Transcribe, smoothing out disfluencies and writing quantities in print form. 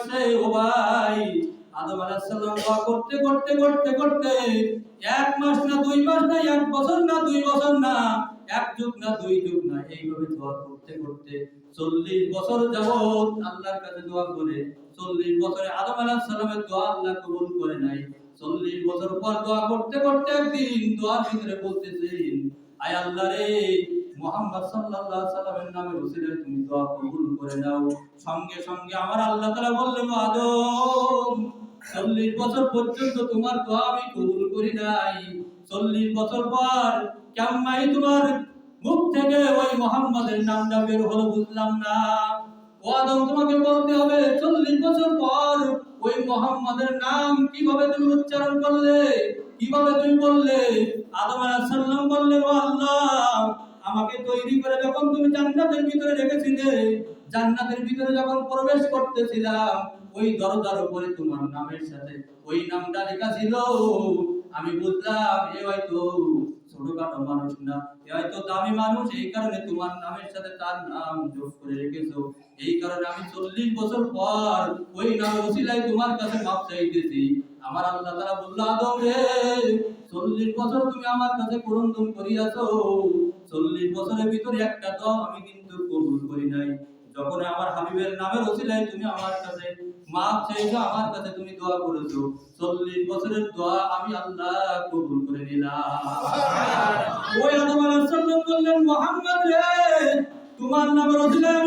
আসছে ও ভাই আদম আলাইহিস সালাম দোয়া করতে করতে করতে করতে 1 মাস না 2 মাস না 1 বছর না 2 বছর না 1 যুগ না 2 যুগ না এইভাবে দোয়া করতে করতে 40 বছর যাবত আল্লাহর কাছে দোয়া করে 40 বছরে আদম আলাইহিস সালামের দোয়া আল্লাহ কবুল করে নাই। 40 বছর পর দোয়া করতে করতে একদিন দোয়ার ভিতরে বলতেছেন, আয় আল্লাহ রে, মুহাম্মদ সাল্লাল্লাহু আলাইহি সাল্লামের নামে ওসিলায় তুমি দোয়া কবুল করে নাও। সঙ্গে সঙ্গে আমার আল্লাহ তাআলা বললেন, আদম 40 বছর পর্যন্ত তোমার দোয়া আমি কবুল করি নাই। 40 বছর পর কেমন তোমার মুখ থেকে ওই মুহাম্মাদের নামটা বের হলো বুঝলাম না। ও আদম, তোমাকে বলতে হবে 40 বছর পর ওই মুহাম্মাদের নাম কিভাবে তুমি উচ্চারণ করলে, কিভাবে তুমি বললে? আদম আলাইহিস সালাম বললেন, ও আল্লাহ, আমাকে তৈরি করে যখন তুমি জান্নাতের ভিতরে রেখেছিলে, জান্নাতের ভিতরে যখন প্রবেশ করতেছিলাম, ওই দরজার উপরে তোমার নামের সাথে ওই নামটা লেখা ছিল। আমি বুঝলাম এ হয়তো ছোটখাটো মানুষ না, এ হয়তো দামি মানুষ, এই কারণে তোমার নামের সাথে তার নাম যোগ করে রেখেছো। এই কারণে আমি 40 বছর পর ওই নামের ওসিলায় তোমার কাছে মাপ চাইতেছি। আমার আল্লাহ তাআলা বলল, আদম রে, 40 বছর তুমি আমার কাছে ক্রন্দন করিয়াছো, 40 বছরের ভিতরে একটা দোয়া আমি কিন্তু কবুল করি নাই। যখন আমার হাবিবের নামের ওসিলায় তুমি আমার কাছে মাপ চাইছো, আমার কাছে তুমি দোয়া করেছো, 40 বছরের দোয়া আমি আল্লাহ কবুল করে নিলাম। ওই আদম আলাইহিস সালাম বললেন, মুহাম্মদ রে, তোমার নামের ওসিলায়